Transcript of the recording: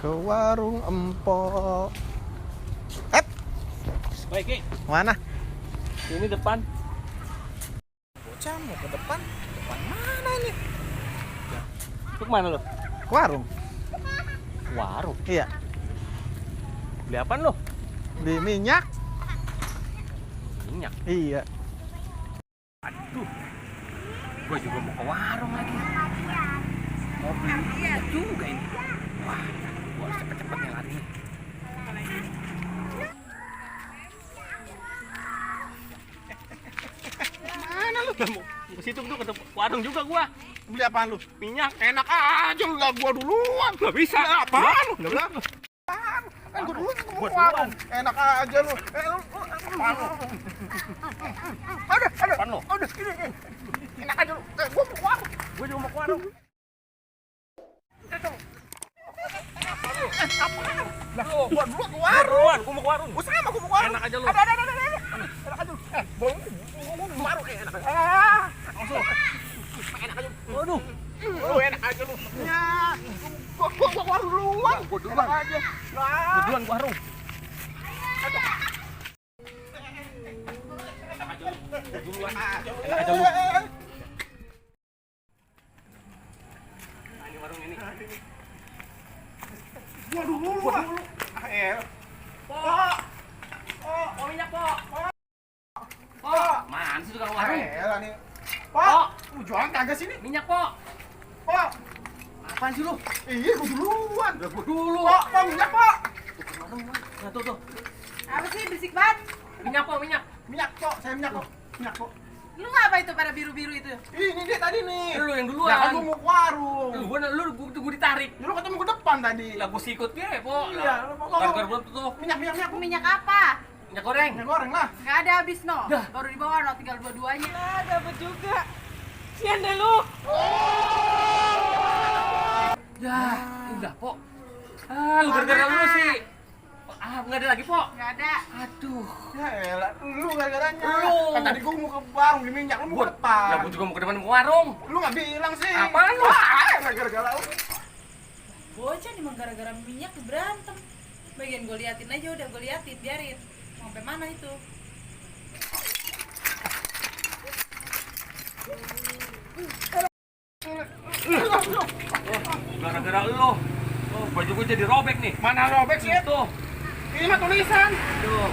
Ke warung empok. Baik, Ki. Mana? Ini depan. Bocah mau ke depan. Depan mana ini? Lu kemana lo? Ke warung. Warung. Iya. Beli apaan lo? Beli minyak. Minyak. Iya. Aduh. Gue juga mau ke warung lagi. Mau beli minyak juga ini. Wah, gue harus cepet-cepet nih lari. Mana lu? Ke situ tuh ke warung juga gua. Beli apaan lu? Minyak. Enak aja lu, lah gua duluan. Nggak bisa. Apaan lu? Nggak bilang. Kan gua duluan. Gua duluan. Enak aja lu. Lu apaan lu? Ada. Apaan lu? Ada segini. Enak aja lu. Gua mau ke warung. Gua juga mau ke warung. Lah, gua duluan ke Gua warung. duluan, gua mau ke warung. Gua sama gua mau ke warung. Enak aja lu. Ada. Enak aja lu. Bolong. Gua ke warung enak aja. Langsung. Enak aja. Waduh. Oh, enak aja lu. Ya. Gua ke warung duluan. Gua duluan. Enak aja. Gua Lah. duluan ke warung. Duluan. Enak aja lu. Nah, ini warung ini. Gua dulu. Pok. Oh, minyak, Pok. Pok. Mana sih tukang warung? Nih. Pok. Pak, lu jualan kagak sini? Minyak, Pok. Pak. Apaan sih lu? Iya, gua duluan. Udah gua dulu. Pak, minyak, Pak. Nah, tuh. Apa sih berisik banget? Minyak, Pok, minyak. Minyak, Pak. Saya minyak, Pak. Minyak, Pak. Lu ngapa itu pada biru-biru itu? Ini dia tadi nih. Lu yang Ya kan duluan. gua mau ke warung. Gua ditarik. Ya, lu ketemu ke depan tadi. Lah gua sikut dia, Pok. Iya, Gara-gara gua tuh. Minyak. Minyak apa? Minyak goreng. Minyak goreng lah. Nggak ada habis no. Dah. Baru di bawah no, tinggal dua-duanya. Ah, dapat juga. Sian deh lu. Ya, udah, Pok. Lu gara-gara lu sih. Nggak ada lagi, Pok. Nggak ada. Aduh. Ya elah, lu gara-garanya. Lu. Kan tadi gua mau ke warung di minyak, lu mau ke depan. Lah gua juga mau ke depan mau ke warung. Lu nggak bilang sih. Apaan lu? Gara-gara lu. Bocah nih emang gara-gara minyak berantem. Bagian gue liatin aja udah gue liatin, biarin. Mau sampai mana itu? Gara-gara lu. Oh, baju gua jadi robek nih. Mana robek sih? Tuh. Ini mah tulisan. Tuh.